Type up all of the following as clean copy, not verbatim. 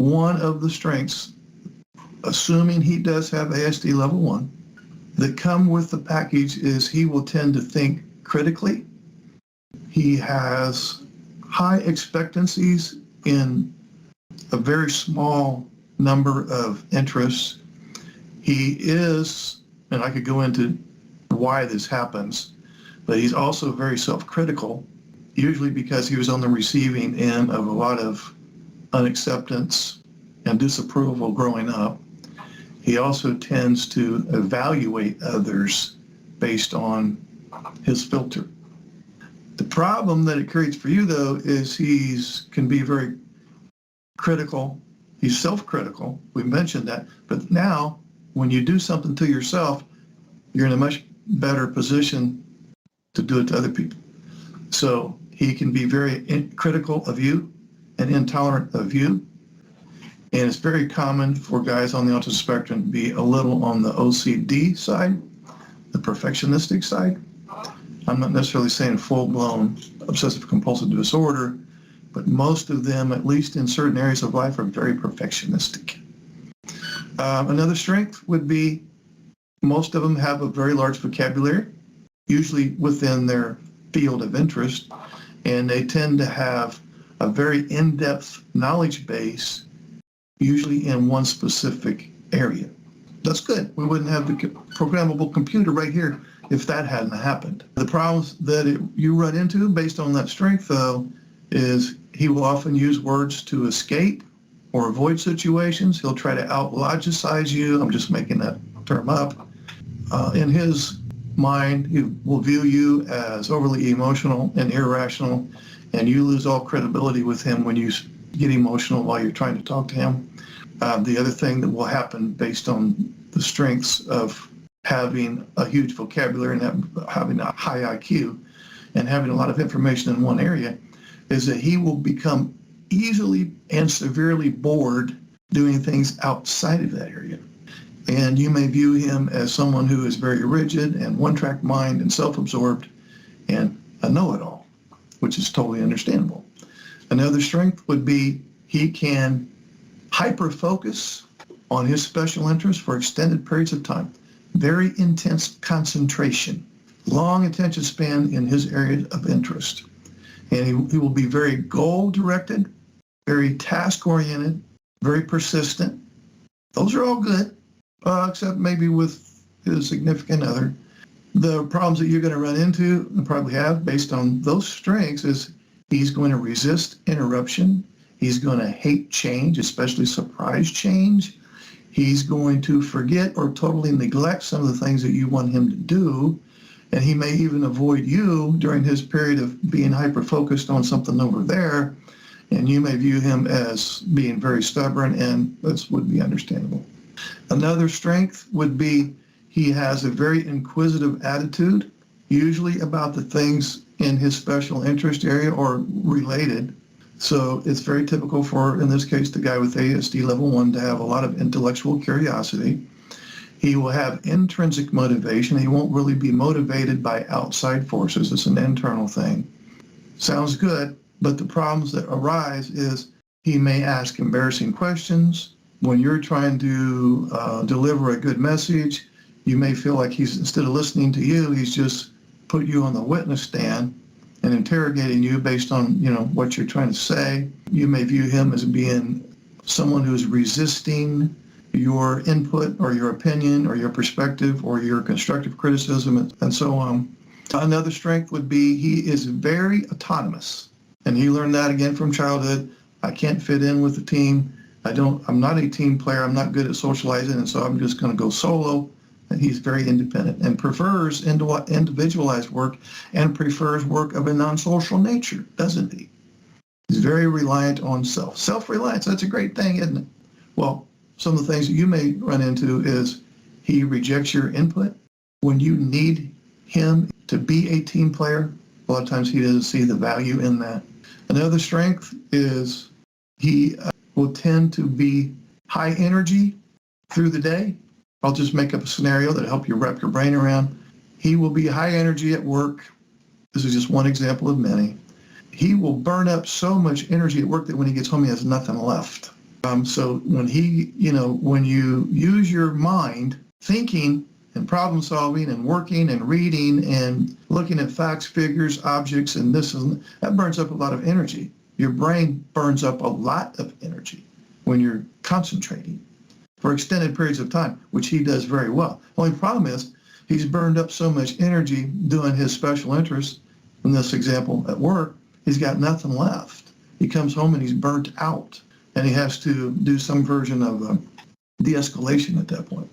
one of the strengths, assuming he does have ASD level 1, that come with the package is he will tend to think critically. He has high expectancies in a very small number of interests. He is, and I could go into why this happens, but he's also very self-critical, usually because he was on the receiving end of a lot of unacceptance and disapproval growing up. He also tends to evaluate others based on his filter. The problem that it creates for you, though, is can be very critical. He's self-critical. We mentioned that. But now, when you do something to yourself, you're in a much better position to do it to other people. So he can be very critical of you and intolerant of you. And it's very common for guys on the autism spectrum to be a little on the OCD side, the perfectionistic side. I'm not necessarily saying full-blown obsessive compulsive disorder, but most of them, at least in certain areas of life, are very perfectionistic. Another strength would be most of them have a very large vocabulary, usually within their field of interest, and they tend to have a very in-depth knowledge base, usually in one specific area. That's good. We wouldn't have the programmable computer right here if that hadn't happened. The problems that you run into based on that strength, though, is he will often use words to escape or avoid situations. He'll try to out-logicize you. I'm just making that term up. In his mind, he will view you as overly emotional and irrational, and you lose all credibility with him when you get emotional while you're trying to talk to him. The other thing that will happen based on the strengths of having a huge vocabulary and having a high IQ and having a lot of information in one area is that he will become easily and severely bored doing things outside of that area. And you may view him as someone who is very rigid and one-track mind and self-absorbed and a know-it-all, which is totally understandable. Another strength would be he can hyper-focus on his special interests for extended periods of time. Very intense concentration, long attention span in his area of interest. And he will be very goal-directed, very task-oriented, very persistent. Those are all good, except maybe with his significant other. The problems that you're going to run into and probably have based on those strengths is he's going to resist interruption. He's going to hate change, especially surprise change. He's going to forget or totally neglect some of the things that you want him to do. And he may even avoid you during his period of being hyper-focused on something over there. And you may view him as being very stubborn, and this would be understandable. Another strength would be he has a very inquisitive attitude, usually about the things in his special interest area or related. So it's very typical for, in this case, the guy with ASD level 1 to have a lot of intellectual curiosity. He will have intrinsic motivation. He won't really be motivated by outside forces. It's an internal thing. Sounds good, but the problems that arise is he may ask embarrassing questions. When you're trying to deliver a good message, you may feel like he's, instead of listening to you, he's just put you on the witness stand and interrogating you based on, what you're trying to say. You may view him as being someone who's resisting your input or your opinion or your perspective or your constructive criticism and so on. Another strength would be he is very autonomous, and he learned that again from childhood. I can't fit in with the team. I'm not a team player. I'm not good at socializing, and so I'm just going to go solo. And he's very independent and prefers individualized work and prefers work of a non-social nature, doesn't he? He's very reliant on self. Self-reliance, that's a great thing, isn't it? Well, some of the things that you may run into is he rejects your input. When you need him to be a team player, a lot of times he doesn't see the value in that. Another strength is he will tend to be high energy through the day. I'll just make up a scenario that'll help you wrap your brain around. He will be high energy at work. This is just one example of many. He will burn up so much energy at work that when he gets home, he has nothing left. So when when you use your mind, thinking and problem solving and working and reading and looking at facts, figures, objects, and that burns up a lot of energy. Your brain burns up a lot of energy when you're concentrating for extended periods of time, which he does very well. Only problem is he's burned up so much energy doing his special interests, in this example at work, he's got nothing left. He comes home and he's burnt out, and he has to do some version of de-escalation at that point.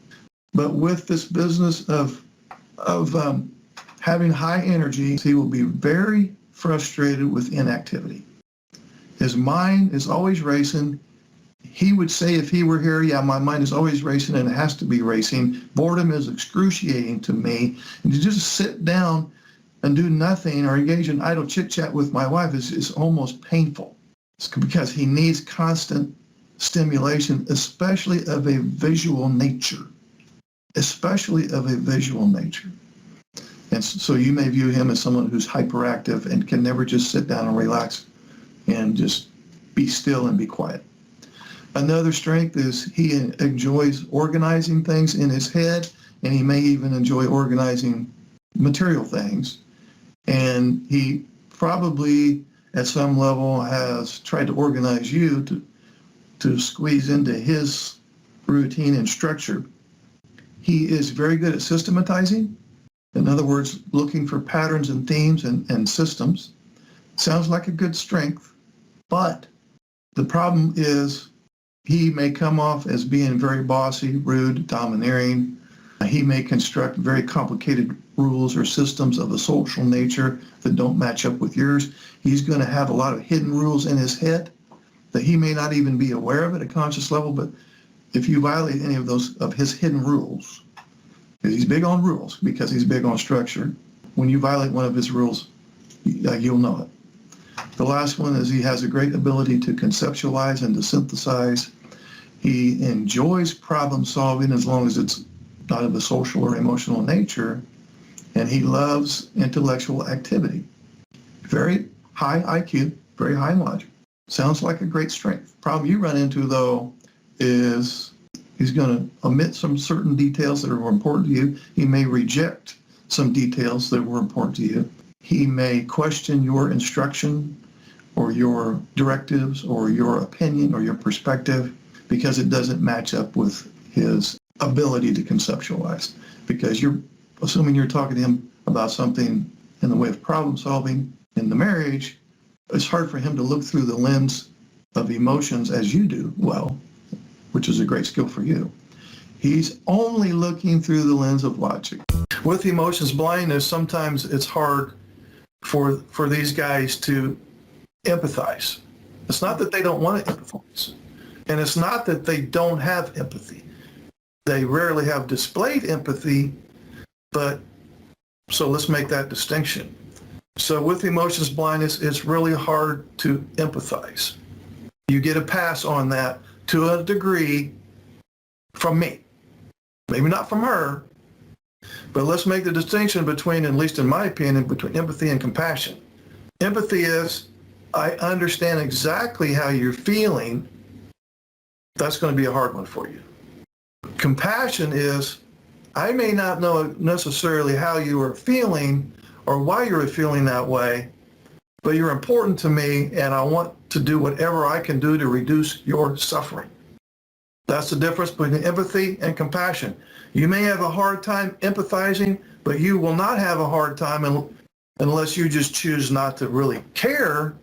But with this business of having high energy, he will be very frustrated with inactivity. His mind is always racing. He would say if he were here, yeah, my mind is always racing and it has to be racing. Boredom is excruciating to me. And to just sit down and do nothing or engage in idle chit-chat with my wife is almost painful. It's because he needs constant stimulation, especially of a visual nature. Especially of a visual nature. And so you may view him as someone who's hyperactive and can never just sit down and relax and just be still and be quiet. Another strength is he enjoys organizing things in his head, and he may even enjoy organizing material things. And he probably at some level has tried to organize you to squeeze into his routine and structure. He is very good at systematizing. In other words, looking for patterns and themes and systems. Sounds like a good strength, but the problem is he may come off as being very bossy, rude, domineering. He may construct very complicated rules or systems of a social nature that don't match up with yours. He's going to have a lot of hidden rules in his head that he may not even be aware of at a conscious level, but if you violate any of those of his hidden rules, because he's big on rules, because he's big on structure, when you violate one of his rules, you'll know it. The last one is he has a great ability to conceptualize and to synthesize. He enjoys problem solving as long as it's not of a social or emotional nature, and he loves intellectual activity. Very high IQ, very high in logic. Sounds like a great strength. Problem you run into, though, is he's going to omit some certain details that are important to you. He may reject some details that were important to you. He may question your instruction or your directives or your opinion or your perspective because it doesn't match up with his ability to conceptualize. Because you're assuming you're talking to him about something in the way of problem solving in the marriage, it's hard for him to look through the lens of emotions as you do well, which is a great skill for you. He's only looking through the lens of logic. With emotions blindness, sometimes it's hard for these guys to empathize. It's not that they don't want to empathize, and it's not that they don't have empathy. They rarely have displayed empathy, but so let's make that distinction. So with emotions blindness, it's really hard to empathize. You get a pass on that to a degree from me. Maybe not from her, but let's make the distinction between, at least in my opinion, between empathy and compassion. Empathy is, I understand exactly how you're feeling. That's going to be a hard one for you. Compassion is, I may not know necessarily how you are feeling or why you're feeling that way, but you're important to me and I want to do whatever I can do to reduce your suffering. That's the difference between empathy and compassion. You may have a hard time empathizing, but you will not have a hard time unless you just choose not to really care.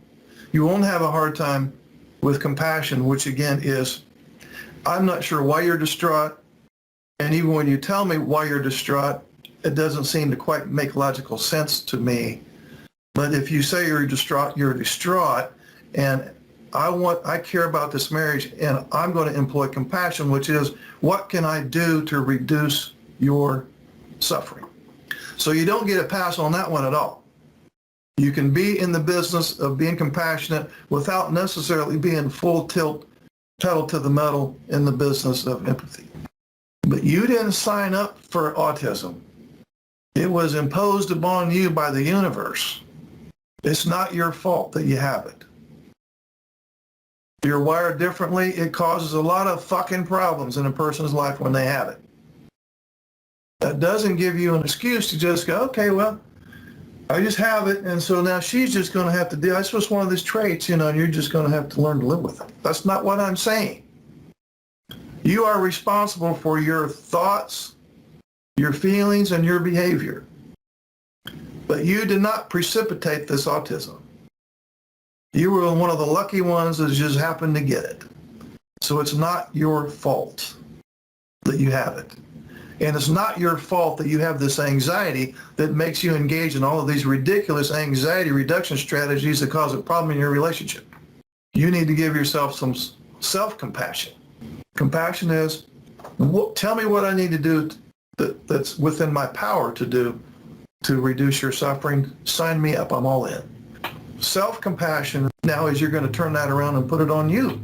You won't have a hard time with compassion, which again is, I'm not sure why you're distraught. And even when you tell me why you're distraught, it doesn't seem to quite make logical sense to me. But if you say you're distraught, and I care about this marriage, and I'm going to employ compassion, which is, what can I do to reduce your suffering? So you don't get a pass on that one at all. You can be in the business of being compassionate without necessarily being full tilt, pedal to the metal in the business of empathy. But you didn't sign up for autism. It was imposed upon you by the universe. It's not your fault that you have it. You're wired differently. It causes a lot of fucking problems in a person's life when they have it. That doesn't give you an excuse to just go, okay, well, I just have it, and so now she's just going to have to deal. That's just one of these traits, and you're just going to have to learn to live with it. That's not what I'm saying. You are responsible for your thoughts, your feelings, and your behavior. But you did not precipitate this autism. You were one of the lucky ones that just happened to get it. So it's not your fault that you have it. And it's not your fault that you have this anxiety that makes you engage in all of these ridiculous anxiety reduction strategies that cause a problem in your relationship. You need to give yourself some self-compassion. Compassion is, tell me what I need to do that's within my power to do to reduce your suffering. Sign me up. I'm all in. Self-compassion now is you're going to turn that around and put it on you.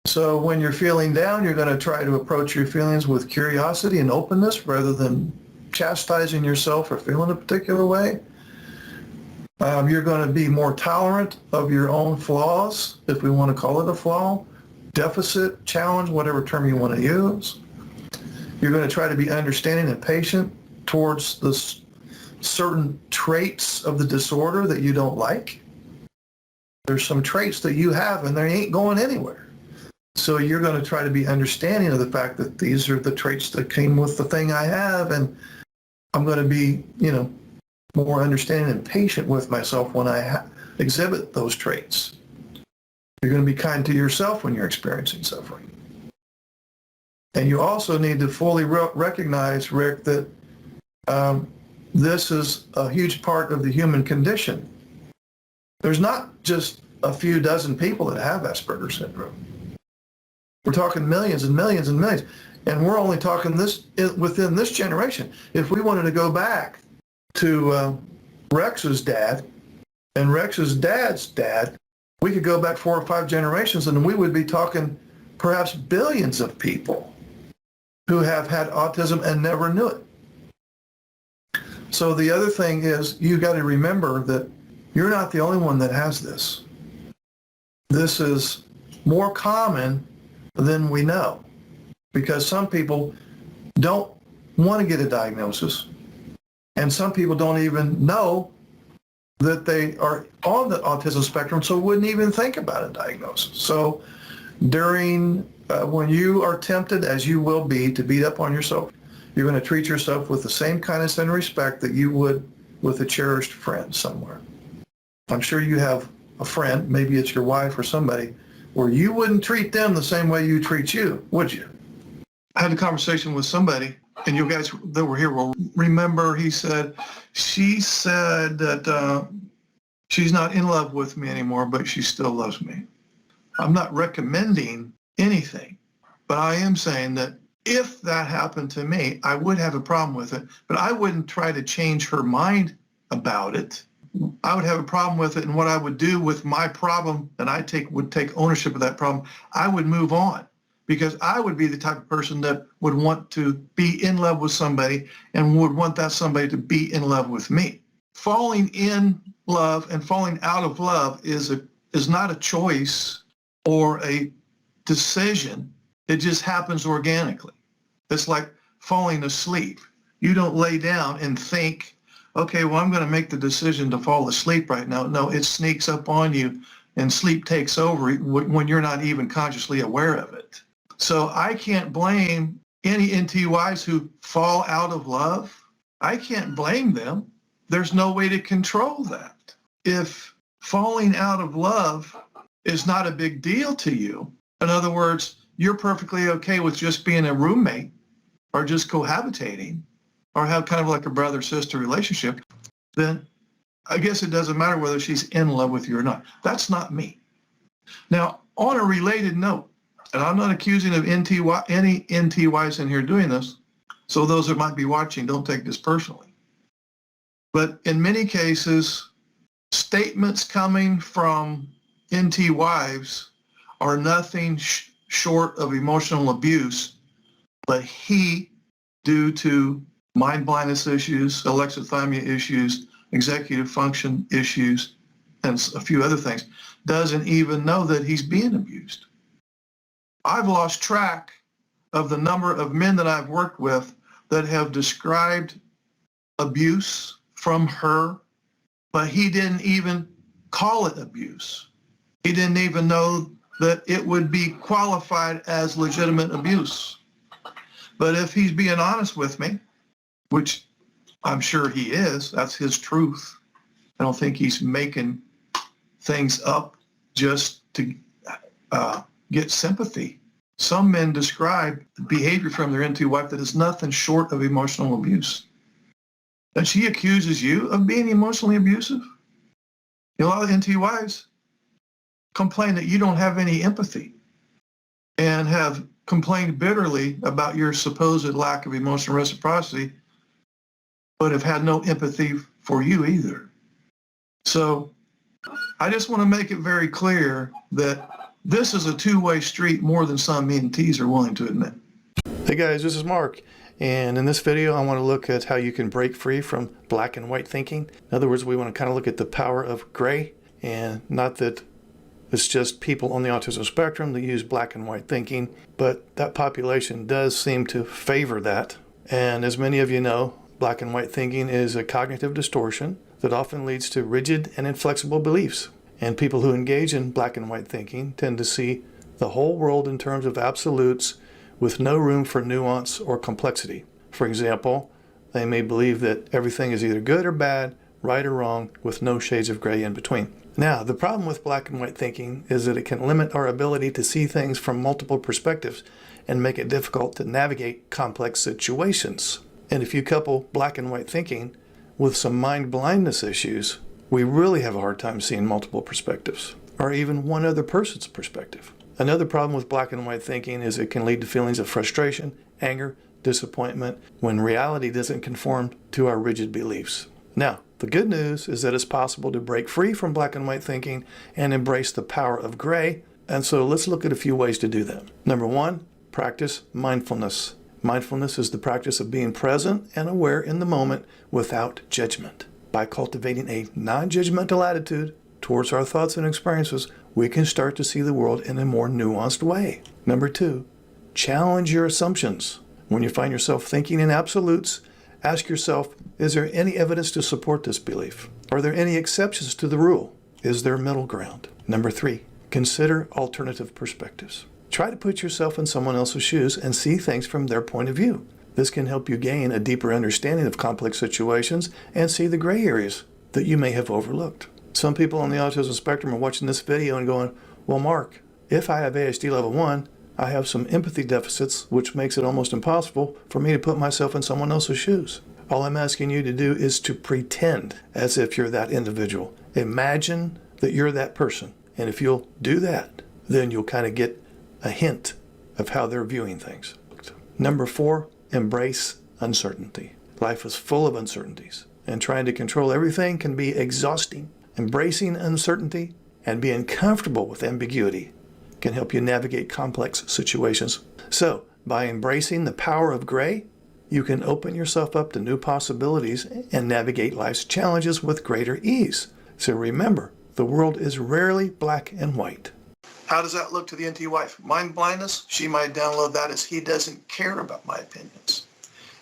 So when you're feeling down, you're going to try to approach your feelings with curiosity and openness rather than chastising yourself for feeling a particular way. You're going to be more tolerant of your own flaws, if we want to call it a flaw, deficit, challenge, whatever term you want to use. You're going to try to be understanding and patient towards the certain traits of the disorder that you don't like. There's some traits that you have and they ain't going anywhere. So you're going to try to be understanding of the fact that these are the traits that came with the thing I have, and I'm going to be, more understanding and patient with myself when I exhibit those traits. You're going to be kind to yourself when you're experiencing suffering. And you also need to fully recognize, Rick, that this is a huge part of the human condition. There's not just a few dozen people that have Asperger's syndrome. We're talking millions and millions and millions. And we're only talking this within this generation. If we wanted to go back to Rex's dad and Rex's dad's dad, we could go back 4 or 5 generations and we would be talking perhaps billions of people who have had autism and never knew it. So the other thing is you got to remember that you're not the only one that has this. This is more common than we know because some people don't want to get a diagnosis and some people don't even know that they are on the autism spectrum, so wouldn't even think about a diagnosis. So during when you are tempted, as you will be, to beat up on yourself, you're going to treat yourself with the same kindness and respect that you would with a cherished friend somewhere. I'm sure you have a friend, maybe it's your wife or somebody, where you wouldn't treat them the same way you treat you, would you? I had a conversation with somebody, and you guys that were here will remember she said that she's not in love with me anymore, but she still loves me. I'm not recommending anything, but I am saying that if that happened to me, I would have a problem with it, but I wouldn't try to change her mind about it. I would have a problem with it, and what I would do with my problem, and would take ownership of that problem, I would move on, because I would be the type of person that would want to be in love with somebody and would want that somebody to be in love with me. Falling in love and falling out of love is not a choice or a decision. It just happens organically. It's like falling asleep. You don't lay down and think, okay, well, I'm going to make the decision to fall asleep right now. No, it sneaks up on you and sleep takes over when you're not even consciously aware of it. So I can't blame any NTYs who fall out of love. I can't blame them. There's no way to control that. If falling out of love is not a big deal to you, in other words, you're perfectly okay with just being a roommate or just cohabitating or have kind of like a brother-sister relationship, then I guess it doesn't matter whether she's in love with you or not. That's not me. Now, on a related note, and I'm not accusing of any NTYs in here doing this, so those that might be watching, don't take this personally. But in many cases, statements coming from NTYs are nothing short of emotional abuse, but he, due to mind blindness issues, alexithymia issues, executive function issues, and a few other things, doesn't even know that he's being abused. I've lost track of the number of men that I've worked with that have described abuse from her, but he didn't even call it abuse. He didn't even know that it would be qualified as legitimate abuse. But if he's being honest with me, which I'm sure he is, that's his truth. I don't think he's making things up just to get sympathy. Some men describe behavior from their NT wife that is nothing short of emotional abuse. And she accuses you of being emotionally abusive. A lot of NT wives complain that you don't have any empathy and have complained bitterly about your supposed lack of emotional reciprocity, but have had no empathy for you either. So I just want to make it very clear that this is a two-way street more than some ENTs are willing to admit. Hey guys, this is Mark, and in this video I want to look at how you can break free from black and white thinking. In other words, we want to kind of look at the power of gray, and not that it's just people on the autism spectrum that use black and white thinking, but that population does seem to favor that. And as many of you know, black and white thinking is a cognitive distortion that often leads to rigid and inflexible beliefs. And people who engage in black and white thinking tend to see the whole world in terms of absolutes with no room for nuance or complexity. For example, they may believe that everything is either good or bad, right or wrong, with no shades of gray in between. Now, the problem with black and white thinking is that it can limit our ability to see things from multiple perspectives and make it difficult to navigate complex situations. And if you couple black and white thinking with some mind blindness issues, we really have a hard time seeing multiple perspectives, or even one other person's perspective. Another problem with black and white thinking is it can lead to feelings of frustration, anger, disappointment, when reality doesn't conform to our rigid beliefs. Now, the good news is that it's possible to break free from black and white thinking and embrace the power of gray. And so let's look at a few ways to do that. Number one, practice mindfulness. Mindfulness is the practice of being present and aware in the moment without judgment. By cultivating a non-judgmental attitude towards our thoughts and experiences, we can start to see the world in a more nuanced way. Number two, challenge your assumptions. When you find yourself thinking in absolutes, ask yourself, is there any evidence to support this belief? Are there any exceptions to the rule? Is there middle ground? Number three, consider alternative perspectives. Try to put yourself in someone else's shoes and see things from their point of view. This can help you gain a deeper understanding of complex situations and see the gray areas that you may have overlooked. Some people on the autism spectrum are watching this video and going, well, Mark, if I have ASD level 1, I have some empathy deficits, which makes it almost impossible for me to put myself in someone else's shoes. All I'm asking you to do is to pretend as if you're that individual. Imagine that you're that person. And if you'll do that, then you'll kind of get a hint of how they're viewing things. Number four, embrace uncertainty. Life is full of uncertainties, and trying to control everything can be exhausting. Embracing uncertainty and being comfortable with ambiguity can help you navigate complex situations. So, by embracing the power of gray, you can open yourself up to new possibilities and navigate life's challenges with greater ease. So remember, the world is rarely black and white. How does that look to the NT wife? Mind blindness, she might download that as he doesn't care about my opinions.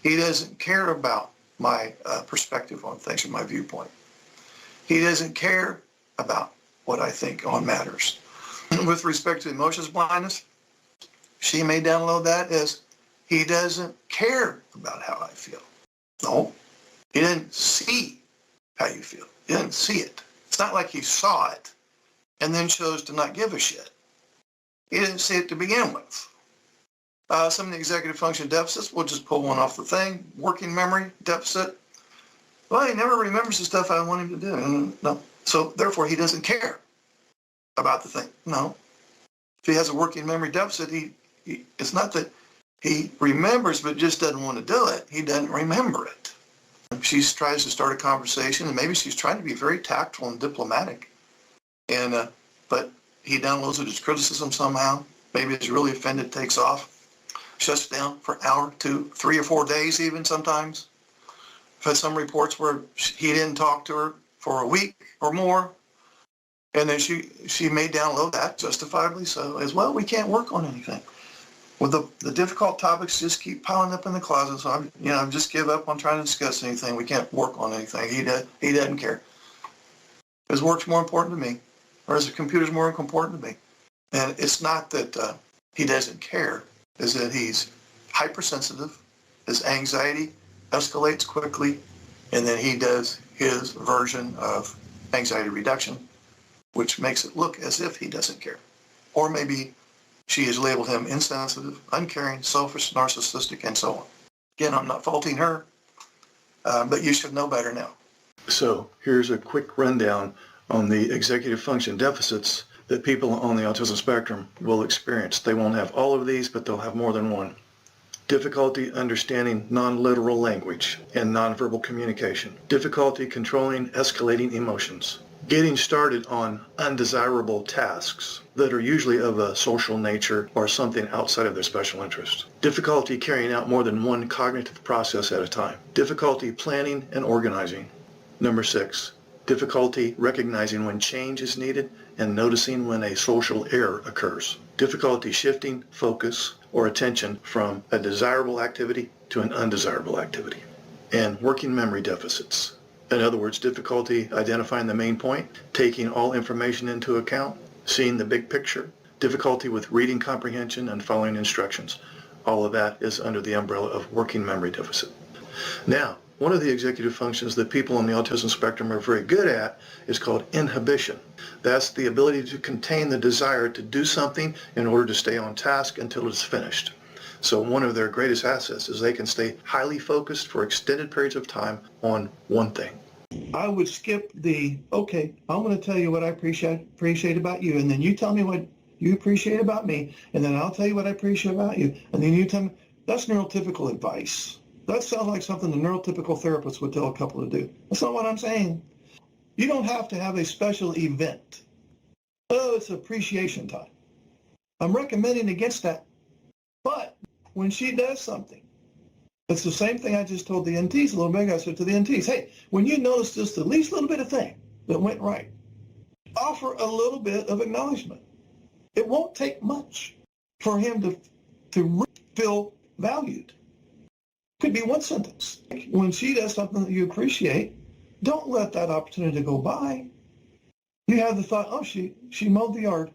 He doesn't care about my perspective on things and my viewpoint. He doesn't care about what I think on matters. With respect to emotions blindness, she may download that as he doesn't care about how I feel. No, he didn't see how you feel. He didn't see it. It's not like he saw it and then chose to not give a shit. He didn't see it to begin with. Some of the executive function deficits, we'll just pull one off the thing. Working memory deficit. Well, he never remembers the stuff I want him to do. No. So therefore, he doesn't care about the thing. No. If he has a working memory deficit, it's not that he remembers but just doesn't want to do it. He doesn't remember it. She tries to start a conversation, and maybe she's trying to be very tactful and diplomatic. But he downloads it as criticism somehow. Maybe he's really offended, takes off, shuts down for an hour, 2, 3, or 4 days even sometimes. I've had some reports where he didn't talk to her for a week or more. And then she may download that, justifiably so, as well. We can't work on anything. Well, the difficult topics just keep piling up in the closet. So I'm just give up on trying to discuss anything. We can't work on anything. He doesn't care. His work's more important to me, or his computer's more important to me. And it's not that he doesn't care, is that he's hypersensitive. His anxiety escalates quickly, and then he does his version of anxiety reduction, which makes it look as if he doesn't care. Or maybe she has labeled him insensitive, uncaring, selfish, narcissistic, and so on. Again, I'm not faulting her, but you should know better now. So here's a quick rundown on the executive function deficits that people on the autism spectrum will experience. They won't have all of these, but they'll have more than one. Difficulty understanding non-literal language and nonverbal communication. Difficulty controlling escalating emotions. Getting started on undesirable tasks that are usually of a social nature or something outside of their special interest. Difficulty carrying out more than one cognitive process at a time. Difficulty planning and organizing. Number 6, difficulty recognizing when change is needed and noticing when a social error occurs. Difficulty shifting focus or attention from a desirable activity to an undesirable activity. And working memory deficits. In other words, difficulty identifying the main point, taking all information into account, seeing the big picture, difficulty with reading comprehension and following instructions. All of that is under the umbrella of working memory deficit. Now, one of the executive functions that people on the autism spectrum are very good at is called inhibition. That's the ability to contain the desire to do something in order to stay on task until it's finished. So one of their greatest assets is they can stay highly focused for extended periods of time on one thing. I would skip okay, I'm going to tell you what I appreciate about you, and then you tell me what you appreciate about me, and then I'll tell you what I appreciate about you, and then you tell me. That's neurotypical advice. That sounds like something the neurotypical therapist would tell a couple to do. That's not what I'm saying. You don't have to have a special event. Oh, it's appreciation time. I'm recommending against that. But when she does something, it's the same thing I just told the NTs a little bit ago. I said to the NTs, hey, when you notice just the least little bit of thing that went right, offer a little bit of acknowledgement. It won't take much for him to feel valued. Could be one sentence. When she does something that you appreciate, don't let that opportunity go by. You have the thought, oh, she mowed the yard.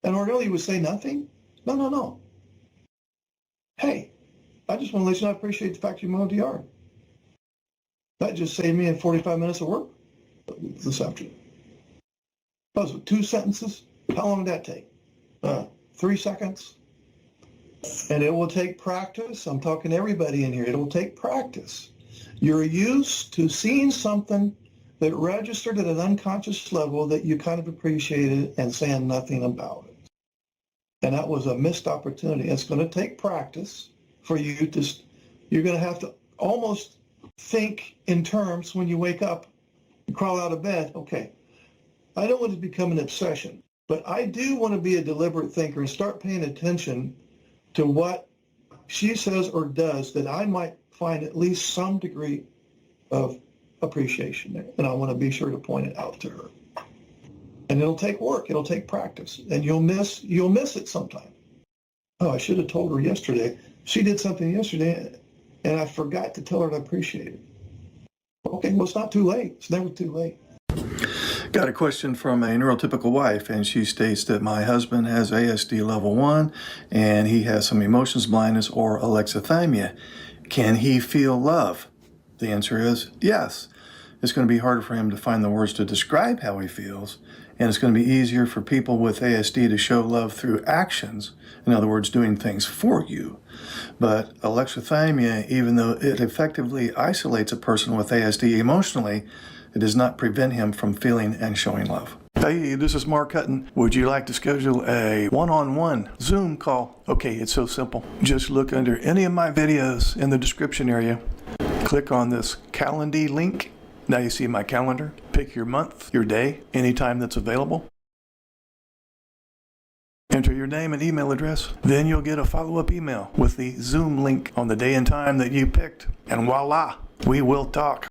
And ordinarily you would say nothing. No. Hey, I just want to let you know I appreciate the fact you mowed the yard. That just saved me 45 minutes of work this afternoon. Those were 2 sentences. How long did that take? 3 seconds. And it will take practice. I'm talking to everybody in here. It will take practice. You're used to seeing something that registered at an unconscious level that you kind of appreciated and saying nothing about it. And that was a missed opportunity. It's going to take practice for you to, you're going to have to almost think in terms when you wake up and crawl out of bed. Okay, I don't want it to become an obsession, but I do want to be a deliberate thinker and start paying attention to what she says or does that I might find at least some degree of appreciation there. And I want to be sure to point it out to her. And it'll take work. It'll take practice. And you'll miss it sometime. Oh, I should have told her yesterday. She did something yesterday, and I forgot to tell her to appreciate it. Okay, well, it's not too late. It's never too late. Got a question from a neurotypical wife, and she states that my husband has ASD level 1, and he has some emotions blindness or alexithymia. Can he feel love? The answer is yes. It's going to be harder for him to find the words to describe how he feels, and it's going to be easier for people with ASD to show love through actions, in other words, doing things for you. But alexithymia, even though it effectively isolates a person with ASD emotionally, it does not prevent him from feeling and showing love. Hey, this is Mark Hutton. Would you like to schedule a one-on-one Zoom call? Okay, it's so simple. Just look under any of my videos in the description area. Click on this Calendly link. Now you see my calendar. Pick your month, your day, anytime that's available. Enter your name and email address. Then you'll get a follow-up email with the Zoom link on the day and time that you picked. And voila, we will talk.